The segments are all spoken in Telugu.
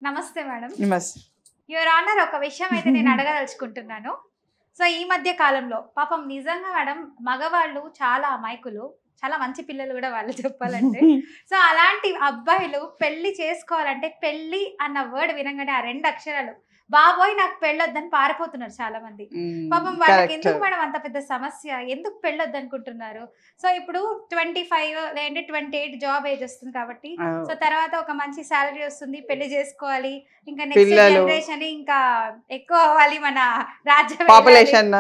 నమస్తే మేడం. నమస్తే. యువర్ ఆనర్, ఒక విషయం అయితే నేను అడగదలుచుకుంటున్నాను. సో ఈ మధ్య కాలంలో పాపం నిజంగా మేడం మగవాళ్ళు చాలా అమాయకులు, చాలా మంచి పిల్లలు కూడా వాళ్ళు చెప్పాలంటే. సో అలాంటి అబ్బాయిలు పెళ్లి చేసుకోవాలంటే పెళ్లి అన్న వర్డ్ వినగానే ఆ 2 అక్షరాలు బాబోయ్ నాకు పెళ్ళొద్దని పారిపోతున్నారు చాలా మంది. పాపం వాళ్ళకి ఎందుకు మేడం అంత పెద్ద సమస్య, ఎందుకు పెళ్ళొద్దు అనుకుంటున్నారు? సో ఇప్పుడు 25 లేదంటే 28 జాబ్ ఏజ్ వస్తుంది కాబట్టి, సో తర్వాత ఒక మంచి సాలరీ వస్తుంది, పెళ్లి చేసుకోవాలి, ఇంకా నెక్స్ట్ జనరేషన్ ఇంకా ఎక్కువ అవ్వాలి, మన రాజ్యం పాపులేషన్.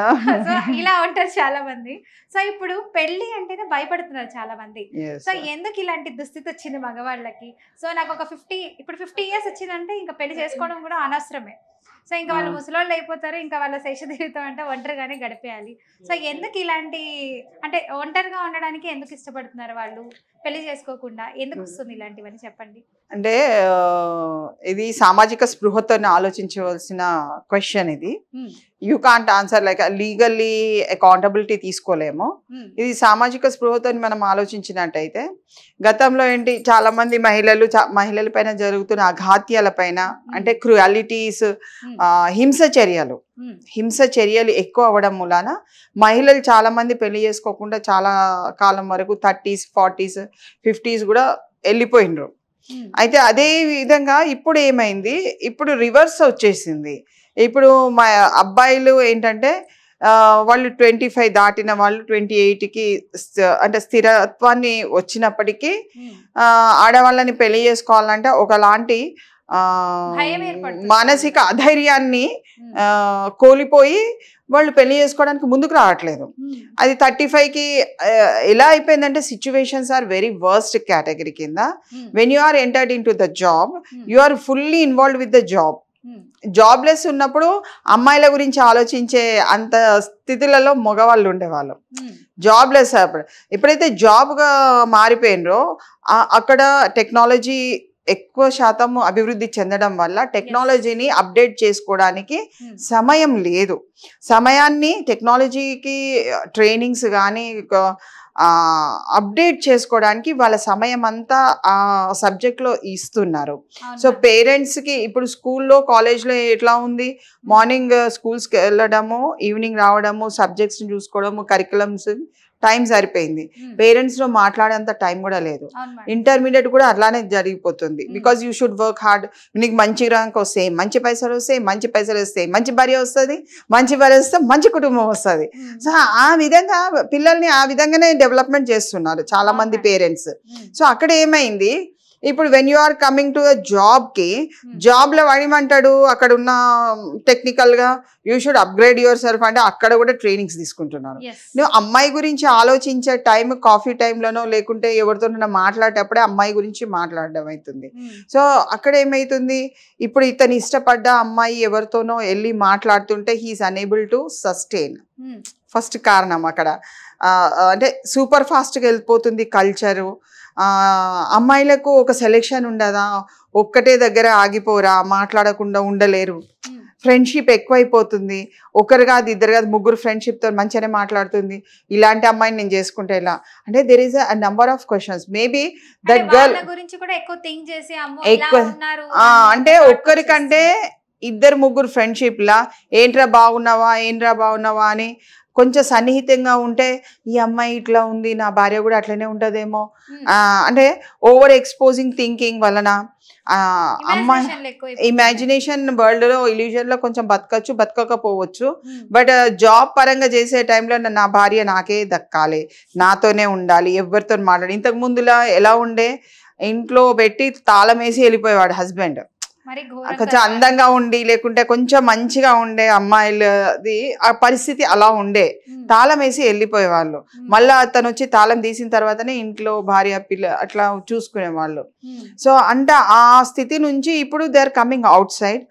సో ఇలా ఉంటారు చాలా మంది. సో ఇప్పుడు పెళ్లి అంటేనే భయపడుతున్నారు చాలా మంది. సో ఎందుకు ఇలాంటి దుస్థితి వచ్చింది మగవాళ్ళకి? సో నాకు ఒక 50 ఇయర్స్ వచ్చిందంటే ఇంకా పెళ్లి చేసుకోవడం కూడా అనవసరమే. సో ఇంకా వాళ్ళు ముసలోళ్ళు అయిపోతారు, ఇంకా వాళ్ళ శేష జీవితం అంటే ఒంటరిగానే గడిపేయాలి. సో ఎందుకు ఇలాంటి, అంటే ఒంటరిగా ఉండడానికి ఎందుకు ఇష్టపడుతున్నారు వాళ్ళు, పెళ్లి చేసుకోకుండా ఎందుకు వస్తుంది ఇలాంటివని చెప్పండి. అంటే ఇది సామాజిక స్పృహతో ఆలోచించవలసిన క్వశ్చన్. ఇది you can't answer, like legally accountability తీసుకోలేము. ఇది సామాజిక స్పృహతో మనం ఆలోచించినట్టయితే గతంలో ఏంటి, చాలా మంది మహిళల పైన జరుగుతున్న అఘాత్యాల పైన, అంటే క్రుయాలిటీస్, హింస చర్యలు ఎక్కువ అవ్వడం మూలాన మహిళలు చాలా మంది పెళ్లి చేసుకోకుండా చాలా కాలం వరకు 30s, 40s, 50s కూడా వెళ్ళిపోయినరు. అయితే అదే విధంగా ఇప్పుడు ఏమైంది, ఇప్పుడు రివర్స్ వచ్చేసింది. ఇప్పుడు మా అబ్బాయిలు ఏంటంటే వాళ్ళు 25 దాటిన వాళ్ళు 28కి అంటే స్థిరత్వాన్ని వచ్చినప్పటికీ ఆడవాళ్ళని పెళ్లి చేసుకోవాలంటే ఒకలాంటి మానసిక అధైర్యాన్ని కోల్పోయి వాళ్ళు పెళ్లి చేసుకోవడానికి ముందుకు రావట్లేదు. అది 35కి ఎలా అయిపోయిందంటే situations are very worst category కింద. When you are entered into the job, you are fully involved with the job. Jobless ఉన్నప్పుడు అమ్మాయిల గురించి ఆలోచించే అంత స్థితులలో మగవాళ్ళు ఉండేవాళ్ళు. జాబ్లెస్ ఎప్పుడైతే జాబ్గా మారిపోయినరో అక్కడ టెక్నాలజీ ఎక్కువ శాతం అభివృద్ధి చెందడం వల్ల టెక్నాలజీని అప్డేట్ చేసుకోవడానికి సమయం లేదు. సమయాన్ని టెక్నాలజీకి ట్రైనింగ్స్ కానీ అప్డేట్ చేసుకోవడానికి వాళ్ళ సమయం అంతా ఆ సబ్జెక్ట్లో ఇస్తున్నారు. సో పేరెంట్స్కి ఇప్పుడు స్కూల్లో, కాలేజ్లో ఎట్లా ఉంది, మార్నింగ్ స్కూల్స్కి వెళ్ళడము, ఈవినింగ్ రావడము, సబ్జెక్ట్స్ని చూసుకోవడము, కరికులమ్స్, టైం సరిపోయింది. పేరెంట్స్లో మాట్లాడేంత టైం కూడా లేదు. ఇంటర్మీడియట్ కూడా అట్లానే జరిగిపోతుంది. Because you should work hard. నీకు మంచి ర్యాంక్ వస్తే మంచి పైసలు వస్తాయి, మంచి భార్య వస్తుంది, మంచి భార్య వస్తే మంచి కుటుంబం వస్తుంది. సో ఆ విధంగా పిల్లల్ని ఆ విధంగానే డెవలప్మెంట్ చేస్తున్నారు చాలా మంది పేరెంట్స్. సో అక్కడ ఏమైంది, ఇప్పుడు when you are coming to జాబ్కి, జాబ్లో వాడేమంటాడు, అక్కడ ఉన్న టెక్నికల్గా you should upgrade yourself అంటే అక్కడ కూడా ట్రైనింగ్స్ తీసుకుంటున్నారు. నువ్వు అమ్మాయి గురించి ఆలోచించే టైం కాఫీ టైంలోనో లేకుంటే ఎవరితోనైనా మాట్లాడేటప్పుడే అమ్మాయి గురించి మాట్లాడడం అవుతుంది. సో అక్కడ ఏమవుతుంది, ఇప్పుడు ఇతను ఇష్టపడ్డ అమ్మాయి ఎవరితోనో వెళ్ళి మాట్లాడుతుంటే he is unable to sustain. First కారణం అక్కడ అంటే సూపర్ ఫాస్ట్గా వెళ్ళిపోతుంది కల్చరు. అమ్మాయిలకు ఒక సెలెక్షన్ ఉండదా, ఒక్కటే దగ్గర ఆగిపోరా, మాట్లాడకుండా ఉండలేరు. ఫ్రెండ్షిప్ ఎక్కువైపోతుంది. ఒకరు కాదు, ఇద్దరు కాదు, ముగ్గురు ఫ్రెండ్షిప్తో మంచిగానే మాట్లాడుతుంది. ఇలాంటి అమ్మాయిని నేను చేసుకుంటే ఇలా అంటే there is a number of questions. Maybe that girl ఎక్కువ అంటే ఒక్కరికంటే ఇద్దరు ముగ్గురు ఫ్రెండ్షిప్లా ఏంట్రా బాగున్నావా అని కొంచెం సన్నిహితంగా ఉంటే ఈ అమ్మాయి ఇట్లా ఉంది, నా భార్య కూడా అట్లనే ఉంటుందేమో అంటే ఓవర్ ఎక్స్పోజింగ్ థింకింగ్ వలన అమ్మాయి ఇమాజినేషన్ వరల్డ్లో, ఇల్యూజన్లో కొంచెం బతకకపోవచ్చు. బట్ జాబ్ పరంగా చేసే టైంలో నా భార్య నాకే దక్కాలి, నాతోనే ఉండాలి, ఎవరితో మాట్లాడి. ఇంతకు ముందులా ఎలా ఉండే, ఇంట్లో పెట్టి తాళం వేసి వెళ్ళిపోయేవాడు హస్బెండ్. కొంచెం అందంగా ఉండి లేకుంటే కొంచెం మంచిగా ఉండే అమ్మాయిలది ఆ పరిస్థితి అలా ఉండే, తాళం వేసి వెళ్ళిపోయేవాళ్ళు. మళ్ళీ అతను వచ్చి తాళం తీసిన తర్వాతనే ఇంట్లో భార్య పిల్ల అట్లా చూసుకునేవాళ్ళు. సో అంటే ఆ స్థితి నుంచి ఇప్పుడు they are coming outside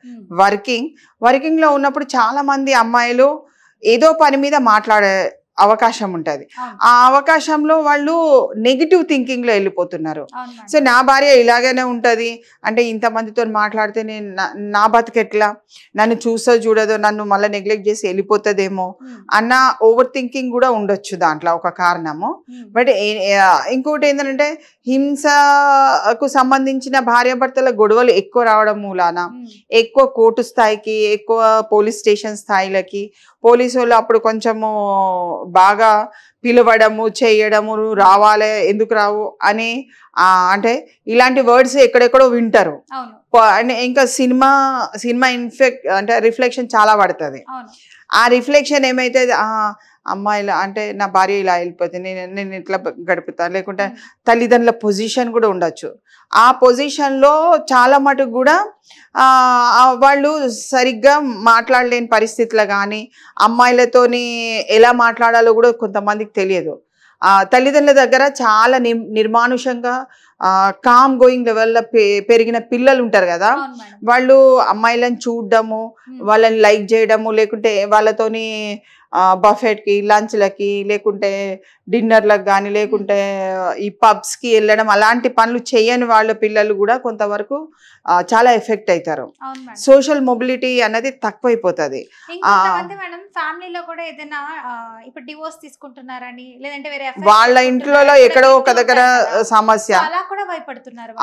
working లో ఉన్నప్పుడు చాలా మంది అమ్మాయిలు ఏదో పని మీద అవకాశం ఉంటుంది. ఆ అవకాశంలో వాళ్ళు నెగిటివ్ థింకింగ్లో వెళ్ళిపోతున్నారు. సో నా భార్య ఇలాగనే ఉంటుంది అంటే ఇంతమందితో మాట్లాడితే నేను నా బతికెట్లా, నన్ను చూడదో, నన్ను మళ్ళీ నెగ్లెక్ట్ చేసి వెళ్ళిపోతుందేమో అన్న ఓవర్ థింకింగ్ కూడా ఉండొచ్చు దాంట్లో ఒక కారణము. బట్ ఇంకోటి ఏంటంటే హింసకు సంబంధించిన భార్యాభర్తల గొడవలు ఎక్కువ రావడం మూలాన ఎక్కువ కోర్టు స్థాయికి, ఎక్కువ పోలీస్ స్టేషన్ స్థాయిలకి పోలీసు వాళ్ళు అప్పుడు కొంచెము బాగా పిలవడము చేయడము, రావాలి ఎందుకు రావు అని అంటే ఇలాంటి వర్డ్స్ ఎక్కడెక్కడో వింటారు. ఇంకా సినిమా ఇన్ఫెక్ట్ అంటే రిఫ్లెక్షన్ చాలా పడుతుంది. ఆ రిఫ్లెక్షన్ ఏమైతే అమ్మాయిలు అంటే నా భార్య ఇలా వెళ్ళిపోతే నేను ఇట్లా గడుపుతాను, లేకుంటే తల్లిదండ్రుల పొజిషన్ కూడా ఉండొచ్చు. ఆ పొజిషన్లో చాలా మటుకు కూడా వాళ్ళు సరిగ్గా మాట్లాడలేని పరిస్థితులు కానీ అమ్మాయిలతోని ఎలా మాట్లాడాలో కూడా కొంతమందికి తెలియదు. తల్లిదండ్రుల దగ్గర చాలా నిర్మానుషంగా కామ్ గోయింగ్ లెవెల్లో పెరిగిన పిల్లలు ఉంటారు కదా, వాళ్ళు అమ్మాయిలను చూడడము, వాళ్ళని లైక్ చేయడము, లేకుంటే వాళ్ళతోని బఫెట్కి, లంచ్లకి, లేకుంటే డిన్నర్లకు కానీ, లేకుంటే ఈ పబ్స్కి వెళ్ళడం, అలాంటి పనులు చేయని వాళ్ళ పిల్లలు కూడా కొంతవరకు చాలా ఎఫెక్ట్ అవుతారు. సోషల్ మొబిలిటీ అనేది తక్కువైపోతుంది. ఫ్యామిలీలో కూడా ఏదైనా ఇప్పుడు డివోర్స్ తీసుకుంటున్నారని, లేదంటే వేరే వాళ్ళ ఇంట్లో ఎక్కడో ఒక దగ్గర సమస్య అలా కూడా భయపడుతున్నారు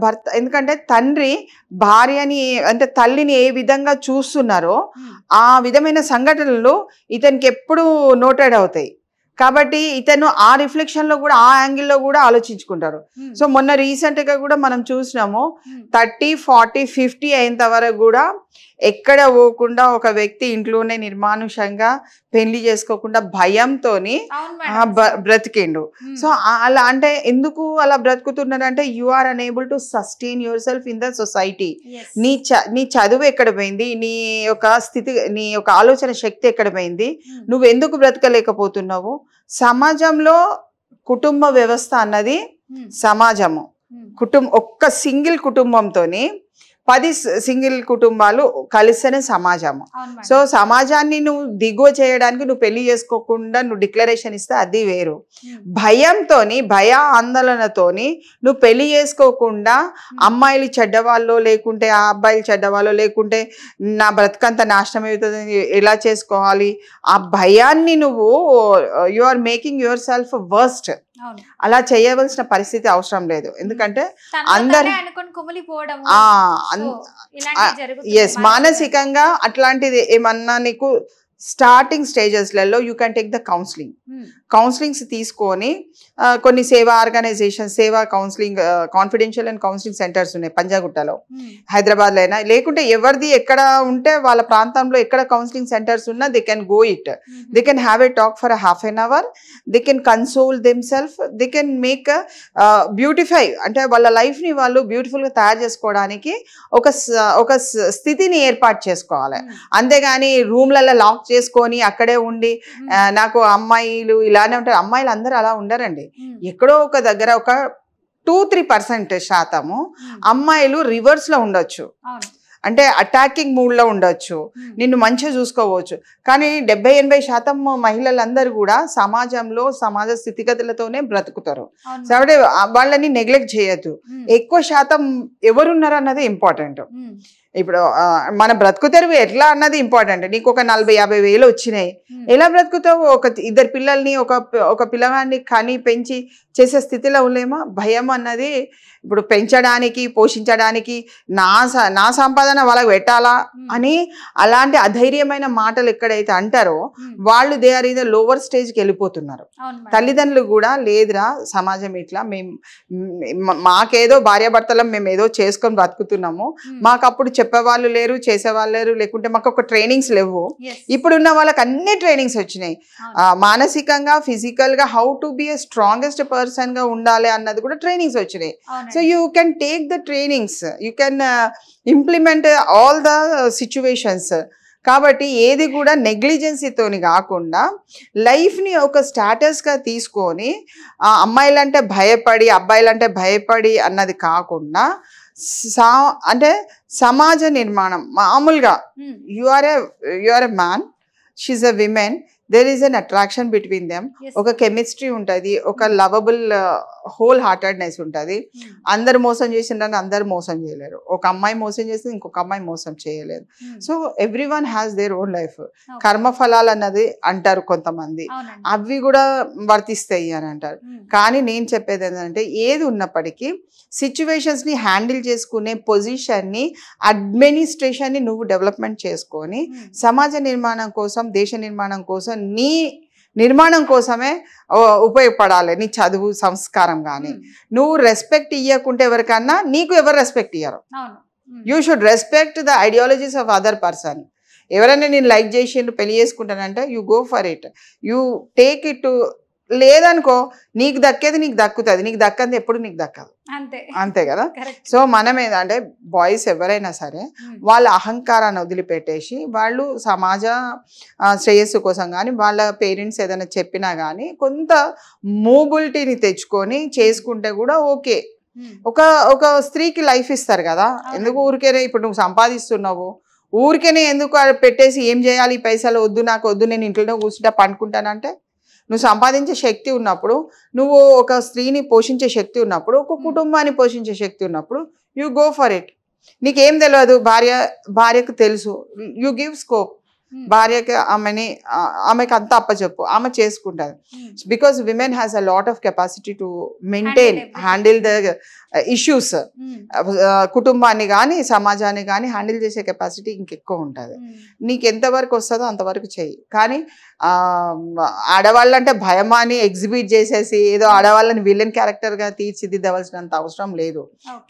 భర్త. ఎందుకంటే తండ్రి భార్యని అంటే తల్లిని ఏ విధంగా చూస్తున్నారో ఆ విధమైన సంఘటనలు ఇతనికి ఎప్పుడు నోటెడ్ అవుతాయి. కాబట్టి ఇతను ఆ రిఫ్లెక్షన్ లో కూడా ఆ యాంగిల్లో కూడా ఆలోచించుకుంటారు. సో మొన్న రీసెంట్ గా కూడా మనం చూసినాము 30, 40, 50 అయినంత వరకు కూడా ఎక్కడ పోకుండా ఒక వ్యక్తి ఇంట్లోనే నిర్మానుషంగా పెళ్లి చేసుకోకుండా భయంతోని బ్రతికిండు. సో అలా అంటే ఎందుకు అలా బ్రతుకుతున్నారు అంటే you are unable to sustain yourself in the society. నీ చదువు ఎక్కడ పోయింది, నీ యొక్క స్థితి, నీ యొక్క ఆలోచన శక్తి ఎక్కడ పోయింది, నువ్వు ఎందుకు బ్రతకలేకపోతున్నావు? సమాజంలో కుటుంబ వ్యవస్థ అన్నది సమాజము. ఒక్క సింగిల్ కుటుంబంతోని 10 సింగిల్ కుటుంబాలు కలిస్తేనే సమాజము. సో సమాజాన్ని నువ్వు దిగువ చేయడానికి నువ్వు పెళ్లి చేసుకోకుండా నువ్వు డిక్లరేషన్ ఇస్తే అది వేరు. భయంతోని, భయ ఆందోళనతోని నువ్వు పెళ్లి చేసుకోకుండా అమ్మాయిలు చెడ్డవాళ్ళు, లేకుంటే ఆ అబ్బాయిలు చెడ్డవాళ్ళు, లేకుంటే నా బ్రతకంతా నాశనం అవుతుంది, ఎలా చేసుకోవాలి, ఆ భయాన్ని నువ్వు you are making yourself worst. అలా చేయవలసిన పరిస్థితి అవసరం లేదు. ఎందుకంటే అందరు మానసికంగా అట్లాంటిది ఏమన్నా నీకు స్టార్టింగ్ స్టేజెస్లలో you can take the counsellings తీసుకొని కొన్ని సేవా ఆర్గనైజేషన్, సేవా counselling, confidential and counselling centres ఉన్నాయి పంజాగుట్టలో, హైదరాబాద్లో అయినా, లేకుంటే ఎవరిది ఎక్కడ ఉంటే వాళ్ళ ప్రాంతంలో ఎక్కడ కౌన్సిలింగ్ సెంటర్స్ ఉన్నా they can go it, they can have a talk for ½ an hour, they can console them self, they can make beautify అంటే వాళ్ళ లైఫ్ని వాళ్ళు బ్యూటిఫుల్గా తయారు చేసుకోవడానికి ఒక స్థితిని ఏర్పాటు చేసుకోవాలి. అంతేగాని రూమ్లలో లాక్ చేసుకొని అక్కడే ఉండి నాకు అమ్మాయిలు ఇలానే ఉంటారు. అమ్మాయిలు అందరూ అలా ఉండరండి. ఎక్కడో ఒక దగ్గర ఒక 2-3% శాతము అమ్మాయిలు రివర్స్ లో ఉండొచ్చు, అంటే అటాకింగ్ మూడ్ లో ఉండొచ్చు, నిన్ను మంచిగా చూసుకోవచ్చు. కానీ 70-80% మహిళలందరూ కూడా సమాజంలో సమాజ స్థితిగతులతోనే బ్రతుకుతారు. కాబట్టి వాళ్ళని నెగ్లెక్ట్ చేయొద్దు. ఎక్కువ శాతం ఎవరున్నారు అన్నది ఇంపార్టెంట్. ఇప్పుడు మన బ్రతుకు తెరువు ఎట్లా అన్నది ఇంపార్టెంట్. నీకు ఒక 40-50 వేలు వచ్చినాయి, ఎలా బ్రతుకుతావు? ఒక 2 పిల్లల్ని ఒక పిల్లగాన్ని కని పెంచి చేసే స్థితిలో ఉండేమో. భయం అన్నది ఇప్పుడు పెంచడానికి, పోషించడానికి నా సంపాదన వాళ్ళకి పెట్టాలా అని అలాంటి అధైర్యమైన మాటలు ఎక్కడైతే అంటారో వాళ్ళు they are in the lower స్టేజ్కి వెళ్ళిపోతున్నారు. తల్లిదండ్రులు కూడా లేదురా సమాజం ఇట్లా, మాకేదో భార్యాభర్తలం మేము ఏదో చేసుకొని బతుకుతున్నాము, మాకు అప్పుడు చెప్పేవాళ్ళు లేరు, చేసేవాళ్ళు లేరు, లేకుంటే మాకు ఒక ట్రైనింగ్స్ లేవు. ఇప్పుడున్న వాళ్ళకి అన్ని ట్రైనింగ్స్ వచ్చినాయి, మానసికంగా, ఫిజికల్ గా how to be A strongest person గా ఉండాలి అన్నది కూడా ట్రైనింగ్స్ వచ్చినాయి. So you can take the trainings, you can implement all the situations. కాబట్టి ఏది కూడా నెగ్లిజెన్సీతోని కాకుండా లైఫ్ని ఒక స్టాటస్గా తీసుకొని అమ్మాయిలంటే భయపడి, అబ్బాయిలంటే భయపడి అన్నది కాకుండా అంటే సమాజ నిర్మాణం మామూలుగా you are a man, she is a women, there is an attraction between them, ఒక కెమిస్ట్రీ ఉంటుంది, ఒక లవబుల్ హోల్ హార్టెడ్నెస్ ఉంటుంది. అందరు మోసం చేసిండ్రని అందరు మోసం చేయలేరు, ఒక అమ్మాయి మోసం చేస్తే ఇంకొక అమ్మాయి మోసం చేయలేదు. So everyone has their own life. కర్మఫలాలు అన్నది అంటారు కొంతమంది, అవి కూడా వర్తిస్తాయి అని అంటారు. కానీ నేను చెప్పేది ఏంటంటే ఏది ఉన్నప్పటికీ సిచ్యువేషన్స్ని హ్యాండిల్ చేసుకునే పొజిషన్ని, అడ్మినిస్ట్రేషన్ని నువ్వు డెవలప్మెంట్ చేసుకొని సమాజ నిర్మాణం కోసం, దేశ నిర్మాణం కోసం, నీ నిర్మాణం కోసమే ఉపయోగపడాలి. నీ చదువు, సంస్కారం కానీ నువ్వు రెస్పెక్ట్ ఇవ్వకుంటే ఎవరికన్నా నీకు ఎవరు రెస్పెక్ట్ ఇయ్యరు. You should respect the ideologies of other person. ఎవరైనా నేను లైక్ చేసి పెళ్లి చేసుకుంటానంటే you go for it, you take it. లేదనుకో నీకు దక్కేది నీకు దక్కుతుంది, నీకు దక్కంది ఎప్పుడు నీకు దక్కదు, అంతే కదా. సో మనం ఏంటంటే బాయ్స్ ఎవరైనా సరే వాళ్ళ అహంకారాన్ని వదిలిపెట్టేసి వాళ్ళు సమాజ శ్రేయస్సు కోసం కానీ వాళ్ళ పేరెంట్స్ ఏదైనా చెప్పినా కానీ కొంత మూబిలిటీని తెచ్చుకొని చేసుకుంటే కూడా ఓకే. ఒక స్త్రీకి లైఫ్ ఇస్తారు కదా, ఎందుకు ఊరికేనే ఇప్పుడు నువ్వు సంపాదిస్తున్నావు ఊరికేనే ఎందుకు పెట్టేసి ఏం చేయాలి, పైసలు వద్దు నాకు వద్దు, నేను ఇంట్లోనే కూర్చుంటా పండుకుంటానంటే, నువ్వు సంపాదించే శక్తి ఉన్నప్పుడు, నువ్వు ఒక స్త్రీని పోషించే శక్తి ఉన్నప్పుడు, ఒక కుటుంబాన్ని పోషించే శక్తి ఉన్నప్పుడు యూ గో ఫర్ ఇట్. నీకేం తెలియదు, భార్యకు తెలుసు, యూ గివ్ స్కోప్. భార్యకి ఆమెకి అంతా అప్పచెప్పు, ఆమె చేసుకుంటుంది. Because women has a lot of capacity to maintain, handle the issues. కుటుంబాన్ని కానీ సమాజాన్ని కానీ హ్యాండిల్ చేసే కెపాసిటీ ఇంకెక్కువ ఉంటుంది. నీకు ఎంతవరకు వస్తుందో అంతవరకు చెయ్యి. కానీ ఆడవాళ్ళంటే భయమాని ఎగ్జిబిట్ చేసేసి ఏదో ఆడవాళ్ళని విలన్ క్యారెక్టర్గా తీర్చిదిద్దవలసినంత అవసరం లేదు.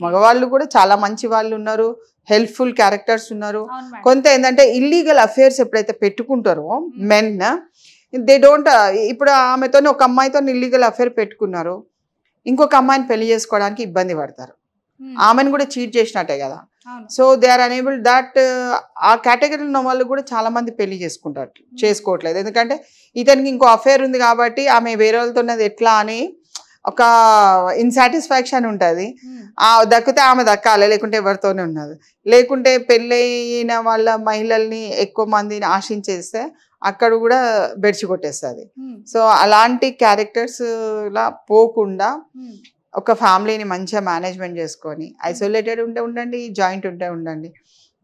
మగవాళ్ళు కూడా చాలా మంచి వాళ్ళు ఉన్నారు, హెల్ప్ఫుల్ క్యారెక్టర్స్ ఉన్నారు. కొంత ఏంటంటే ఇల్లీగల్ అఫేర్స్ ఎప్పుడైతే పెట్టుకుంటారో మెన్, దే డోంట్. ఇప్పుడు ఆమెతో ఒక అమ్మాయితో ఇల్లీగల్ అఫేర్ పెట్టుకున్నారు, ఇంకొక అమ్మాయిని పెళ్లి చేసుకోవడానికి ఇబ్బంది పడతారు, ఆమెను కూడా చీట్ చేసినట్టే కదా. So they are unable that. ఆ కేటగిరీలో ఉన్న వాళ్ళు కూడా చాలా మంది పెళ్లి చేసుకోవట్లేదు, ఎందుకంటే ఇతనికి ఇంకో అఫేర్ ఉంది కాబట్టి ఆమె వేరే వాళ్ళతో ఉన్నది ఎట్లా అని ఒక ఇన్సాటిస్ఫాక్షన్ ఉంటుంది. దక్కితే ఆమె దక్కాలి, లేకుంటే ఎవరితోనే ఉన్నది. లేకుంటే పెళ్ళైన వాళ్ళ మహిళల్ని ఎక్కువ మందిని ఆశించేస్తే అక్కడ కూడా బెడ్చి కొట్టేస్తుంది. సో అలాంటి క్యారెక్టర్స్ లా పోకుండా ఒక ఫ్యామిలీని మంచిగా మేనేజ్మెంట్ చేసుకొని ఐసోలేటెడ్ ఉండండి, జాయింట్ ఉండండి.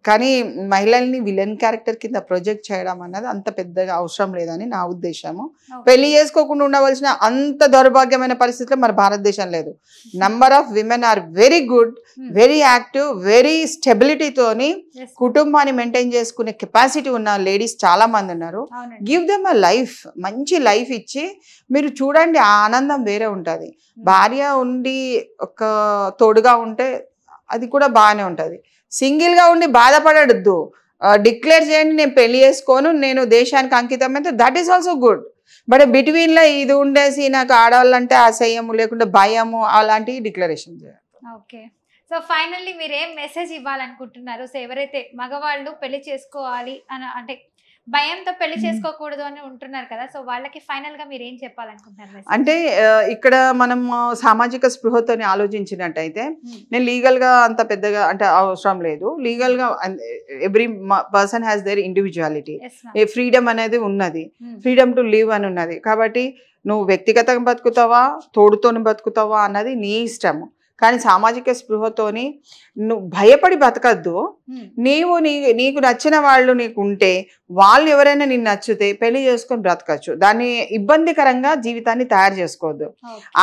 కానీ మహిళల్ని విలన్ క్యారెక్టర్ కింద ప్రొజెక్ట్ చేయడం అన్నది అంత పెద్దగా అవసరం లేదని నా ఉద్దేశము. పెళ్లి చేసుకోకుండా ఉండవలసిన అంత దౌర్భాగ్యమైన పరిస్థితిలో మన భారతదేశం లేదు. Number of women are very good, very active, very స్టెబిలిటీతోని కుటుంబాన్ని మెయింటైన్ చేసుకునే కెపాసిటీ ఉన్న లేడీస్ చాలా మంది ఉన్నారు. గివ్ దెమ్ అ లైఫ్, మంచి లైఫ్ ఇచ్చి మీరు చూడండి, ఆ ఆనందం వేరే ఉంటుంది. భార్య ఉండి ఒక తోడుగా ఉంటే అది కూడా బాగానే ఉంటుంది. సింగిల్గా ఉండి బాధపడద్దు, డిక్లేర్ చేయండి నేను పెళ్లి చేసుకోను, నేను దేశానికి అంకితమైతే, that is also good. But బిట్వీన్లో ఇది ఉండేసి నాకు ఆడవాళ్ళంటే అసహ్యము లేకుంటే భయము అలాంటివి డిక్లరేషన్ చేయాలి. ఓకే, సో ఫైనల్లీ మీరు ఏం మెసేజ్ ఇవ్వాలనుకుంటున్నారు? సో ఎవరైతే మగవాళ్ళు పెళ్లి చేసుకోవాలి అని అంటే భయంతో పెళ్లి చేసుకోకూడదు అని ఉంటున్నారు కదా, సో వాళ్ళకి ఫైనల్ గా మీరు ఏం చెప్పాలనుకుంటున్నారు? అంటే ఇక్కడ మనం సామాజిక స్పృహతోని ఆలోచించినట్టయితే నేను లీగల్ గా అంత పెద్దగా అంటే అవసరం లేదు. లీగల్ గా every person has their individuality, freedom అనేది ఉన్నది, ఫ్రీడమ్ టు లివ్ అని ఉన్నది. కాబట్టి నువ్వు వ్యక్తిగతంగా బతుకుతావా, తోడుతోని బతుకుతావా అన్నది నీ ఇష్టము. కానీ సామాజిక స్పృహతోని నువ్వు భయపడి బతకద్దు. నీకు నచ్చిన వాళ్ళు నీకు ఉంటే, వాళ్ళు ఎవరైనా నిన్ను నచ్చితే పెళ్లి చేసుకొని బ్రతకచ్చు. దాన్ని ఇబ్బందికరంగా జీవితాన్ని తయారు చేసుకోవద్దు.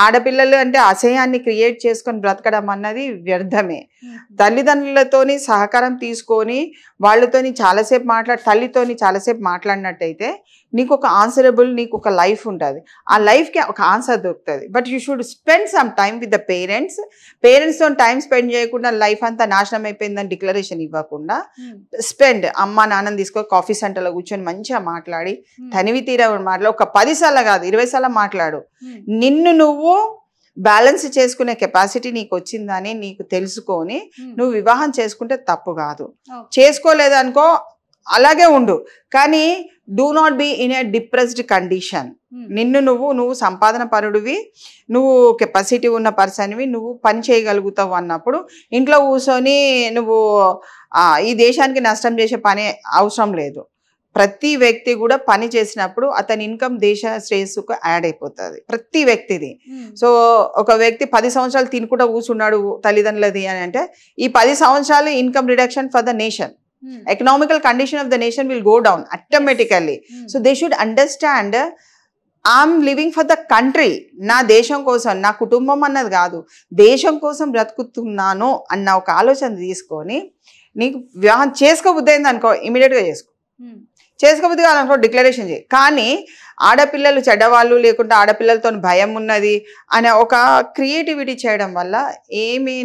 ఆడపిల్లలు అంటే అసహ్యాన్ని క్రియేట్ చేసుకొని బ్రతకడం అన్నది వ్యర్థమే. తల్లిదండ్రులతోని సహకారం తీసుకొని వాళ్ళతోని తల్లితోని చాలాసేపు మాట్లాడినట్టయితే నీకు ఒక ఆన్సరబుల్, నీకు ఒక లైఫ్ ఉంటుంది. ఆ లైఫ్కి ఒక ఆన్సర్ దొరుకుతుంది. But you should spend some time with the పేరెంట్స్తో టైం స్పెండ్ చేయకుండా లైఫ్ అంతా నాశనం అయిపోయిందని డిక్లరేషన్ ఇవ్వకుండా స్పెండ్. అమ్మ నాన్నని తీసుకో, కాఫీ సెంటర్లో కూర్చొని మంచిగా మాట్లాడి, తనివి తీరా మాట్లాడు. ఒక 10 సార్లు కాదు 20 సార్లు మాట్లాడు. నిన్ను నువ్వు బ్యాలెన్స్ చేసుకునే కెపాసిటీ నీకు వచ్చిందని నీకు తెలుసుకొని నువ్వు వివాహం చేసుకుంటే తప్పు కాదు. చేసుకోలేదనుకో అలాగే ఉండు, కానీ do not be in a depressed condition. నువ్వు సంపాదన పరుడివి, నువ్వు కెపాసిటీ ఉన్న పర్సన్వి, నువ్వు పని చేయగలుగుతావు అన్నప్పుడు ఇంట్లో కూర్చొని నువ్వు ఈ దేశానికి నష్టం చేసే పని అవసరం లేదు. ప్రతి వ్యక్తి కూడా పని చేసినప్పుడు అతని ఇన్కమ్ దేశ శ్రేయస్సుకు యాడ్ అయిపోతుంది ప్రతి వ్యక్తిది. సో ఒక వ్యక్తి 10 సంవత్సరాలు తినుకుంటూ కూర్చున్నాడు తల్లిదండ్రులది అని అంటే ఈ 10 సంవత్సరాలు income reduction for the nation, economical condition of the nation will go down automatically. So they should understand I'm living for the country, నా దేశం కోసం, నా కుటుంబం అన్నది కాదు, దేశం కోసం బ్రతుకుతున్నాను అన్న ఒక ఆలోచన తీసుకొని నీకు వివాహం చేసుకోబుద్ధి అయింది అనుకో ఇమీడియట్గా చేసుకోబుద్ధి కాదనుకో డిక్లరేషన్ చేయి. కానీ ఆడపిల్లలు చెడ్డవాళ్ళు లేకుంటే ఆడపిల్లలతో భయం ఉన్నది అనే ఒక క్రియేటివిటీ చేయడం వల్ల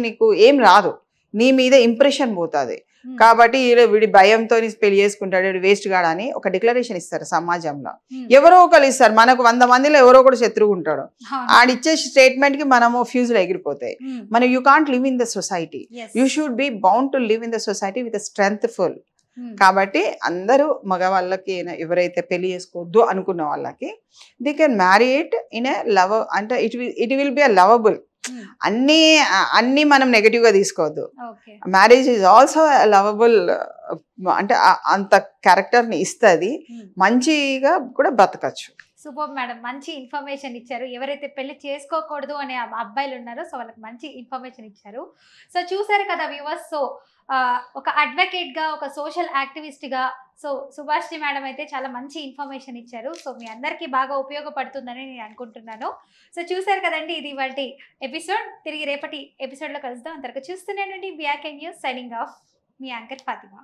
నీకు ఏం రాదు, నీ మీద ఇంప్రెషన్ పోతుంది. కాబట్టి వీడి భయంతో పెళ్లి చేసుకుంటాడు, వీడు వేస్ట్ కాడా అని ఒక డిక్లరేషన్ ఇస్తారు సమాజంలో. ఎవరో ఒకరు ఇస్తారు, మనకు 100 మందిలో ఎవరో ఒకరు శత్రువు ఉంటాడు, ఆడిచ్చే స్టేట్మెంట్ కి మనము ఫ్యూజులు ఎగిరిపోతాయి. మనం you can't live in the society, you should be bound to live in the society with strength full. కాబట్టి అందరూ మగవాళ్ళకి ఎవరైతే పెళ్లి చేసుకోవద్దు అనుకున్న వాళ్ళకి they can marry it in a love, అంటే it will be a lovable. అన్ని మనం నెగటివ్ గా తీసుకోవద్దు. మ్యారేజ్ ఈజ్ ఆల్సో లవబుల్, అంటే అంత క్యారెక్టర్ ని ఇస్తుంది, మంచిగా కూడా బ్రతకచ్చు. సూపర్ మేడం, మంచి ఇన్ఫర్మేషన్ ఇచ్చారు. ఎవరైతే పెళ్లి చేసుకోకూడదు అనే అబ్బాయిలు ఉన్నారో సో వాళ్ళకి మంచి ఇన్ఫర్మేషన్ ఇచ్చారు. సో చూసారు కదా వ్యూవర్స్, సో ఒక అడ్వకేట్ గా, ఒక సోషల్ యాక్టివిస్ట్ గా సో సుభాష్ని మేడం అయితే చాలా మంచి ఇన్ఫర్మేషన్ ఇచ్చారు. సో మీ అందరికీ బాగా ఉపయోగపడుతుందని నేను అనుకుంటున్నాను. సో చూసారు కదండి, ఇది ఇవాల్టి ఎపిసోడ్. తిరిగి రేపటి ఎపిసోడ్ లో కలుద్దాం. అంతవరకు చూస్తూనే BRK న్యూస్, సైనింగ్ ఆఫ్, మీ యాంకర్ ఫాతిమా.